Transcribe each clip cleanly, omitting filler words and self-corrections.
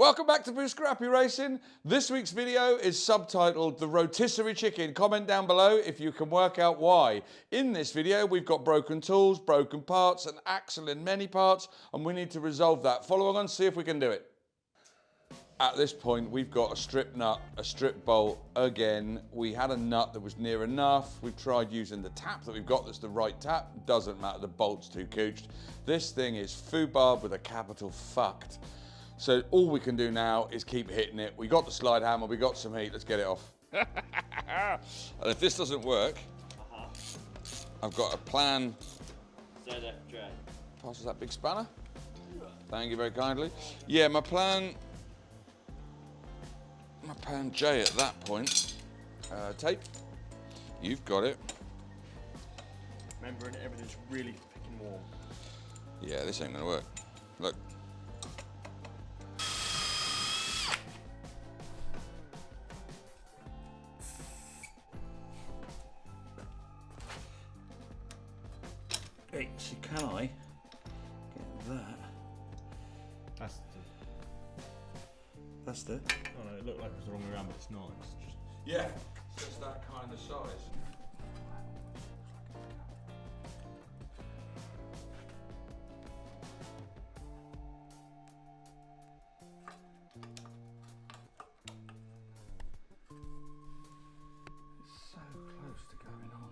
Welcome back to Buscrapi Racing. This week's video is subtitled The Rotisserie Chicken. Comment down below if you can work out why. In this video, we've got broken tools, broken parts, an axle in many parts, and we need to resolve that. Follow on and see if we can do it. At this point, we've got a strip nut, a strip bolt again. We had a nut that was near enough. We've tried using the tap that we've got that's the right tap. Doesn't matter, the bolt's too cooched. This thing is foobarred with a capital fucked. So all we can do now is keep hitting it. We got the slide hammer, we got some heat, let's get it off. And if this doesn't work, I've got a plan. ZFJ. Passes that big spanner. Thank you very kindly. Yeah, my plan J at that point. Tape, you've got it. Remembering everything's really fucking warm. Yeah, this ain't gonna work. Look. Hey, so can I get that? That's the. Oh no, it looked like it was the wrong way around, but it's not. It's just... Yeah, just that kind of size. It's so close to going on.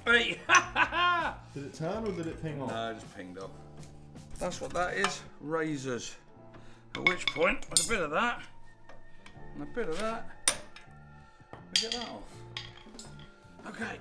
Hey! Did it turn or did it ping off? No, just pinged off. That's what that is, razors. At which point, with a bit of that, and a bit of that, we get that off. Okay.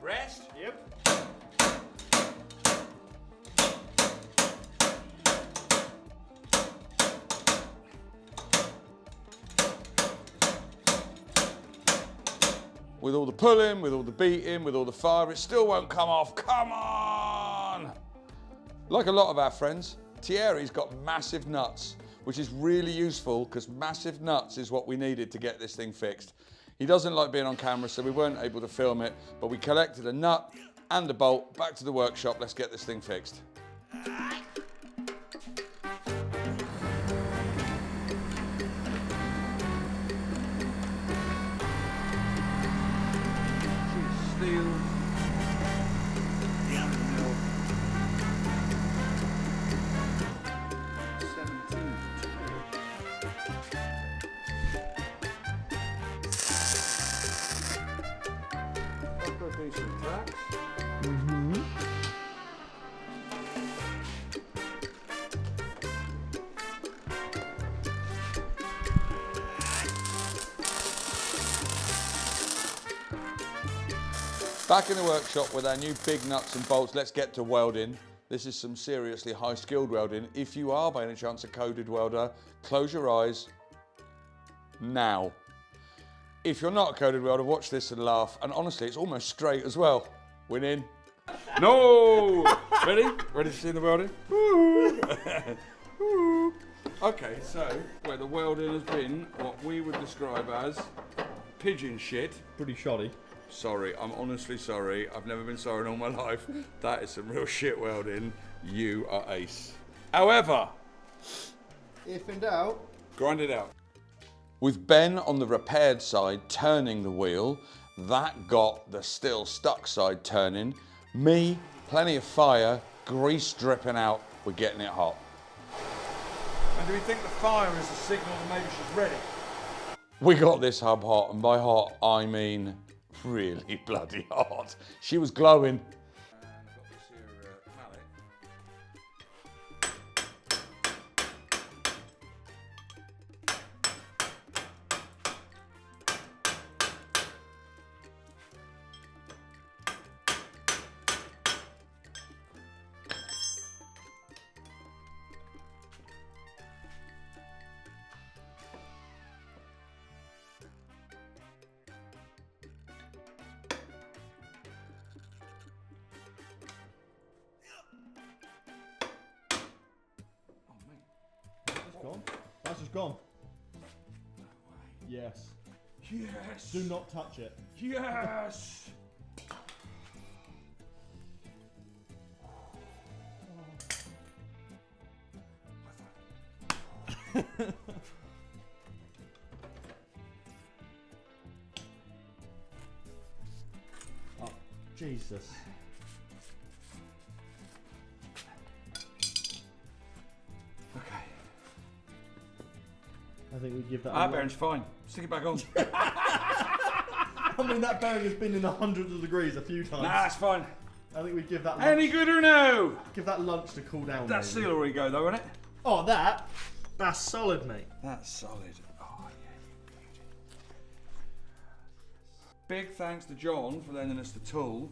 Rest? Yep. With all the pulling, with all the beating, with all the fire, it still won't come off. Come on! Like a lot of our friends, Thierry's got massive nuts, which is really useful because massive nuts is what we needed to get this thing fixed. He doesn't like being on camera, so we weren't able to film it, but we collected a nut and a bolt. Back to the workshop, let's get this thing fixed. Steel. Decent tracks. Back in the workshop with our new big nuts and bolts. Let's get to welding. This is some seriously high skilled welding. If you are by any chance a coded welder, close your eyes now. If you're not a coded welder, watch this and laugh. And honestly, it's almost straight as well. Win in. No! Ready? Ready to see the welding? Woo! Woo! Okay, so where the welding has been what we would describe as pigeon shit. Pretty shoddy. Sorry, I'm honestly sorry. I've never been sorry in all my life. That is some real shit welding. You are ace. However, If in doubt, grind it out. With Ben on the repaired side turning the wheel, that got the still stuck side turning. Me, plenty of fire, grease dripping out, we're getting it hot. And do we think the fire is a signal that maybe she's ready? We got this hub hot, and by hot, I mean really bloody hot. She was glowing. And I've got this here mallet. That's just gone. Yes. Yes. Do not touch it. Yes. Oh, Jesus. Okay. I think we give that. That bearing's fine. Stick it back on. I mean, that bearing has been in the hundreds of degrees a few times. Nah, it's fine. I think we give that. Any good or no? Give that lunch to cool down. That seal already go though, isn't it? Oh, that's solid, mate. That's solid. Oh yeah, you beauty. Big thanks to John for lending us the tool,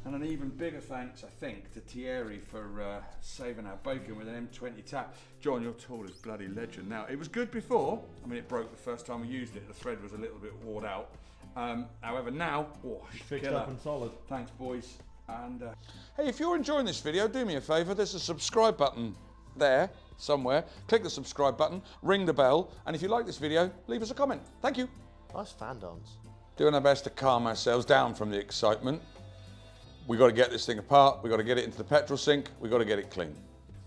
and an even bigger thanks, I think, to Thierry for saving our bacon with an M20 tap. John, your tool is bloody legend. Now, it was good before. I mean, it broke the first time we used it. The thread was a little bit worn out. However, now, oh, Fixed up and solid. Thanks, boys. And hey, if you're enjoying this video, do me a favour. There's a subscribe button there somewhere. Click the subscribe button, ring the bell, and if you like this video, leave us a comment. Thank you. Nice fan dance. Doing our best to calm ourselves down from the excitement. We got to get this thing apart. We got to get it into the petrol sink. We got to get it clean.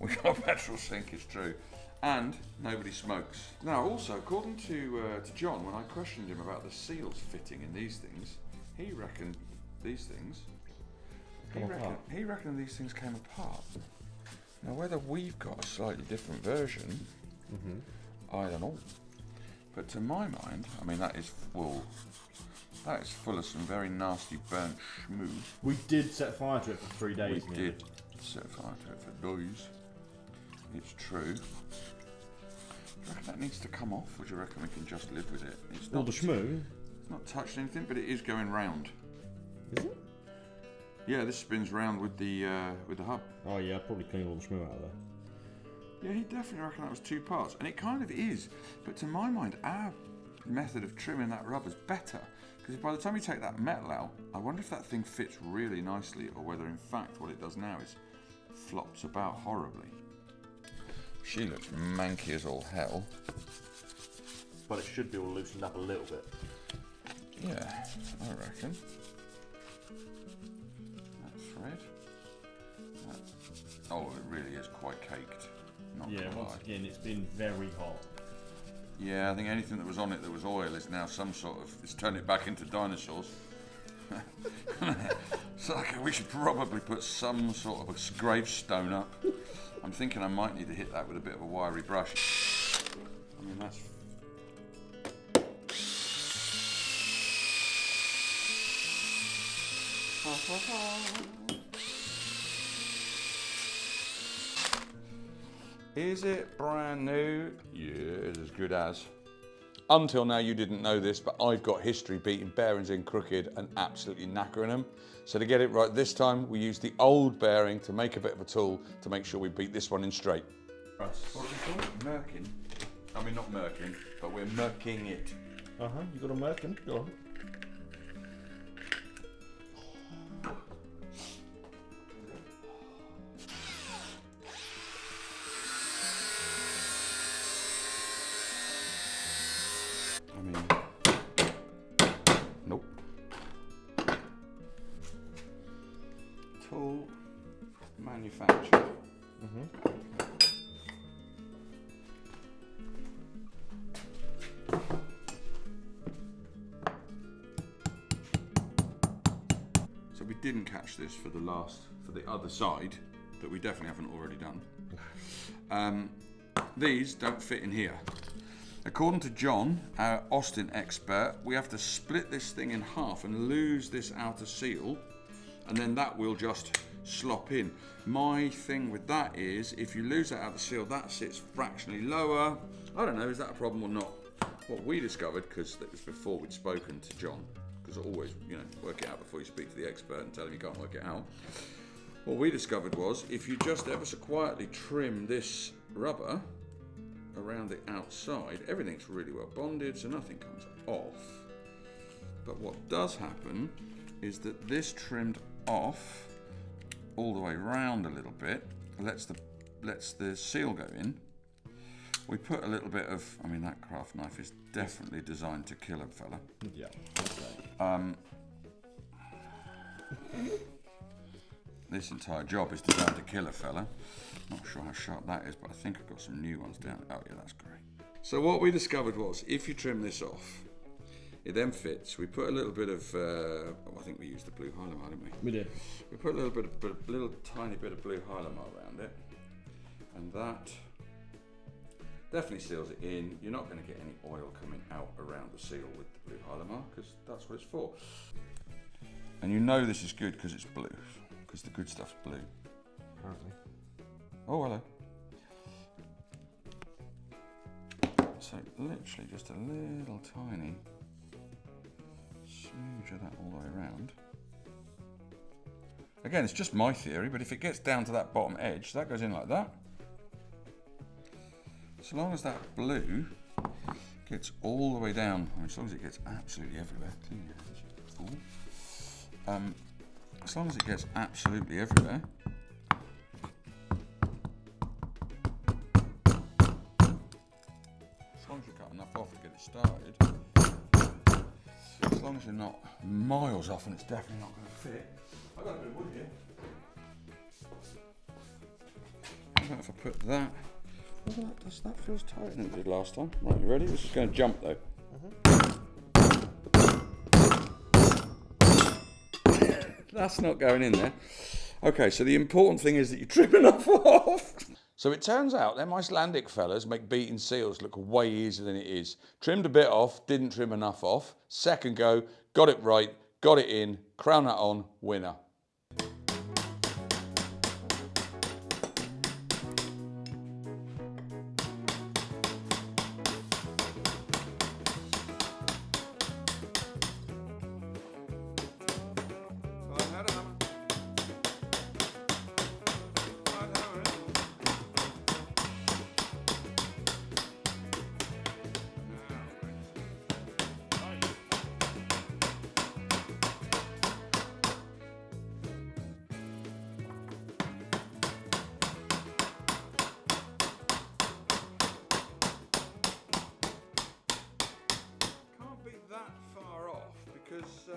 We got a petrol sink, it's true, and nobody smokes. Now, also, according to John, when I questioned him about the seals fitting in these things, he reckoned these things. He reckoned these things came apart. Now, whether we've got a slightly different version, I don't know. But to my mind, I mean, that is full of some very nasty burnt schmoo. We did set fire to it for 3 days. We did set fire to it for days. It's true. Do you reckon that needs to come off, or do you reckon we can just live with it? It's All the schmoo? It's not touched anything, but it is going round. Is it? Yeah, this spins round with the hub. Oh yeah, I'd probably clean all the schmoo out of there. Yeah, he definitely reckoned that was 2 parts, and it kind of is. But to my mind, our method of trimming that rubber is better, because by the time you take that metal out, I wonder if that thing fits really nicely, or whether in fact what it does now is flops about horribly. She looks manky as all hell. But it should be all loosened up a little bit. Yeah, I reckon. That thread. Oh, it really is quite caked. Not Yeah, gonna once lie. again, it's been very hot. Yeah, I think anything that was on it that was oil is now some sort of... It's turned it back into dinosaurs. So we should probably put some sort of a gravestone up. I'm thinking I might need to hit that with a bit of a wiry brush. I mean, that's... Is it brand new? Yeah, it's as good as. Until now you didn't know this, but I've got history beating bearings in crooked and absolutely knackering them. So to get it right this time, we used the old bearing to make a bit of a tool to make sure we beat this one in straight. What are we calling it? Merking. I mean, not merking, but we're merking it. You got a merkin? Go on. I mean, nope. Tool manufactured. So we didn't catch this for the other side, but we definitely haven't already done. These don't fit in here. According to John, our Austin expert, we have to split this thing in half and lose this outer seal, and then that will just slop in. My thing with that is, if you lose that outer seal, that sits fractionally lower. I don't know, is that a problem or not? What we discovered, because it was before we'd spoken to John, because always, work it out before you speak to the expert and tell him you can't work it out. What we discovered was, if you just ever so quietly trim this rubber around the outside, everything's really well bonded, so nothing comes off. But what does happen is that this trimmed off all the way round a little bit lets the seal go in, We put a little bit of, I mean, that craft knife is definitely designed to kill a fella. Yeah. This entire job is designed to kill a fella. Not sure how sharp that is, but I think I've got some new ones down. Oh yeah, that's great. So what we discovered was, if you trim this off, it then fits. We put a little bit of, I think we used the blue Hylamar, didn't we? We did. We put a little bit of, little tiny bit of blue Hylamar around it, and that definitely seals it in. You're not going to get any oil coming out around the seal with the blue Hylamar, because that's what it's for. And you know this is good because it's blue, because the good stuff's blue. Apparently. Oh, hello. So literally just a little tiny smooge of that all the way around. Again, it's just my theory, but if it gets down to that bottom edge, that goes in like that. So long as that blue gets all the way down, as long as it gets absolutely everywhere, as long as it gets absolutely everywhere, as long as you cut enough off to get it started, as long as you're not miles off, and it's definitely not going to fit. I've got a bit of wood here. How about if I put that? Oh, that feels tighter than it did last time. Right, you ready? This is going to jump though. That's not going in there. Okay, so the important thing is that you trim enough off. So it turns out them Icelandic fellas make beating seals look way easier than it is. Trimmed a bit off, didn't trim enough off. Second go, got it right, got it in, crown that on, winner. Because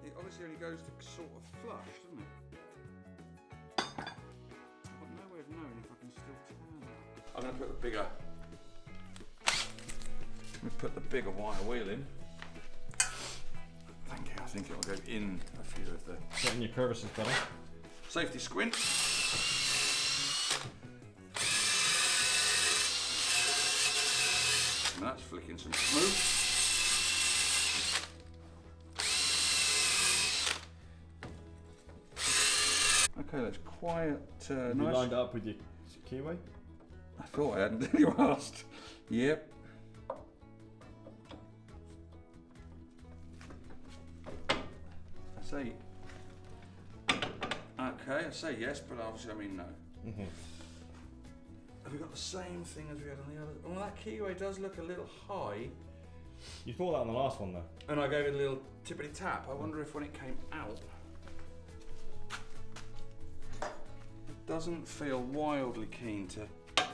it obviously only goes to sort of flush, doesn't it? I've got no way of knowing if I can still turn that. I'm going to put the bigger. Let me put the bigger wire wheel in. Thank you. I think it'll go in a few of the. Getting your crevices better. Safety squint. And that's flicking some smooth. Okay, that's quiet. Have nice. you lined it up with your keyway? I thought I hadn't until you asked. Yep. I say. Okay, I say yes, but obviously I mean no. Mm-hmm. Have we got the same thing as we had on the other? Well, that keyway does look a little high. You thought that on the last one though. And I gave it a little tippity tap. I wonder if when it came out, it doesn't feel wildly keen to. It's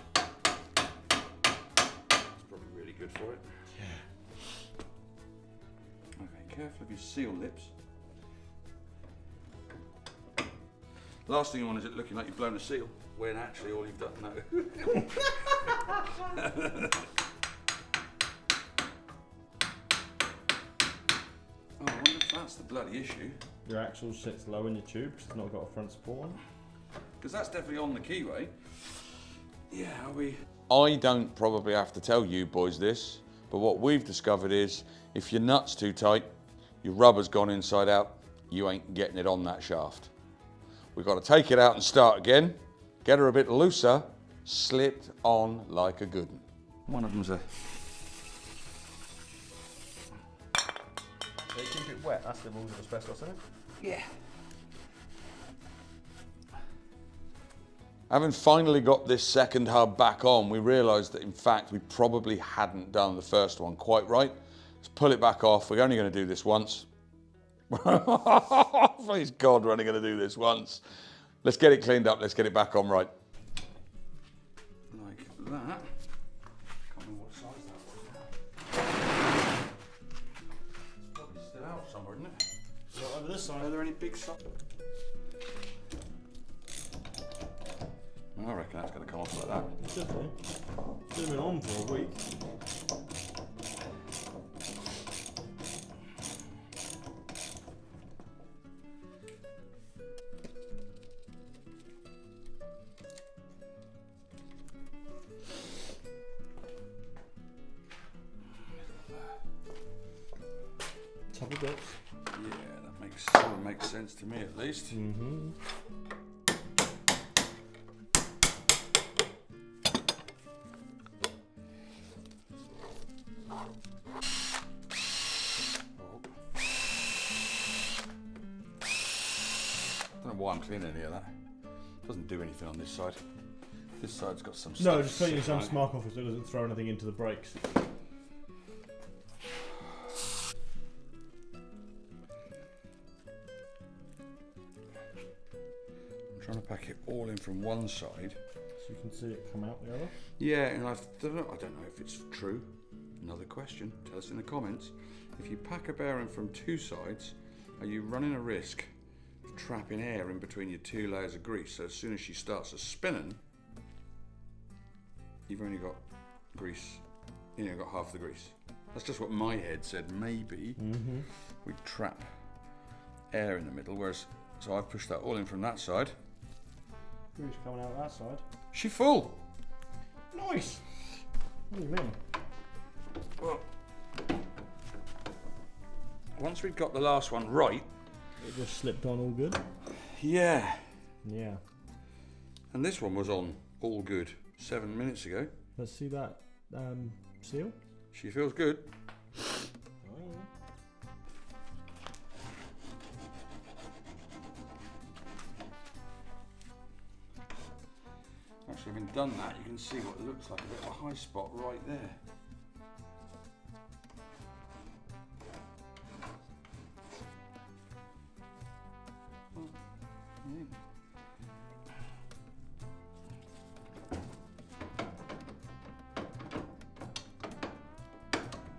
probably really good for it. Yeah. Okay, careful of your seal lips. Last thing you want is it looking like you've blown a seal, when actually all you've done, no. Oh, I wonder if that's the bloody issue. Your axle sits low in your tubes, it's not got a front support on. Because that's definitely on the keyway. Yeah, are we? I don't probably have to tell you boys this, but what we've discovered is if your nut's too tight, your rubber's gone inside out, you ain't getting it on that shaft. We've got to take it out and start again, get her a bit looser, slipped on like a good one. One of them's a... They keep it wet, that's the rules of asbestos, isn't it? Yeah. Having finally got this second hub back on, we realised that in fact we probably hadn't done the first one quite right. Let's pull it back off. We're only going to do this once. Please God, we're only going to do this once. Let's get it cleaned up. Let's get it back on right. that. Can't remember what size that was now. It's probably still out somewhere, isn't it? So over this side. Are there any big size? I reckon that's going to come off like that. It should be. It's been on for a week. Couple bits. Yeah, that makes sense to me at least. Mm-hmm. I don't know why I'm cleaning any of that. Doesn't do anything on this side. This side's got some No, stuff just cleaning sitting some on it. mark off so it doesn't throw anything into the brakes. I'm trying to pack it all in from one side. So you can see it come out the other. Yeah, and I don't know if it's true. Another question. Tell us in the comments. If you pack a bearing from two sides, are you running a risk of trapping air in between your two layers of grease? So as soon as she starts a spinning, you've only got grease. You know, got half the grease. That's just what my head said. Maybe we'd trap air in the middle. Whereas, so I've pushed that all in from that side. Grease coming out that side. She full. Nice! What do you mean? Well, once we'd got the last one right, It just slipped on all good? yeah, Yeah. and this one was on all good 7 minutes ago. Let's see that seal. She feels good. Actually, having done that, you can see what looks like a bit of a high spot right there.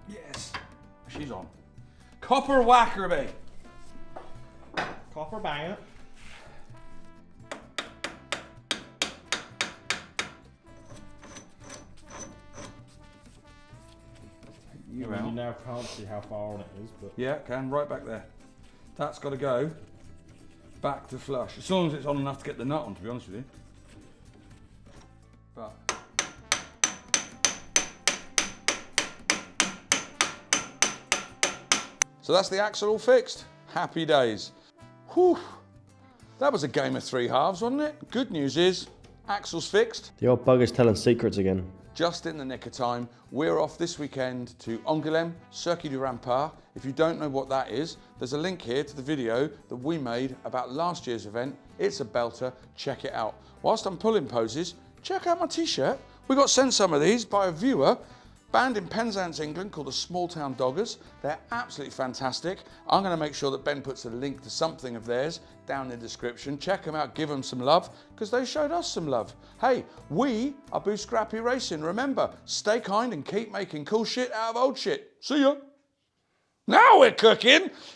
Yes, she's on. Copper Wackerby. Copper banger. You You out. now can't see how far on it is, but Yeah, can, right back there. That's got to go back to flush. As long as it's on enough to get the nut on, to be honest with you. But so that's the axle all fixed. Happy days. Whew. That was a game of three halves, wasn't it? Good news is, axle's fixed. The old bugger's telling secrets again. Just in the nick of time, we're off this weekend to Angoulême, Circuit du Rempart. If you don't know what that is, there's a link here to the video that we made about last year's event. It's a belter, check it out. Whilst I'm pulling poses, check out my t-shirt. We got sent some of these by a viewer, band in Penzance, England, called the Small Town Doggers. They're absolutely fantastic. I'm gonna make sure that Ben puts a link to something of theirs down in the description. Check them out, give them some love, because they showed us some love. Hey, we are Buscrapi Racing. Remember, stay kind and keep making cool shit out of old shit. See ya. Now we're cooking.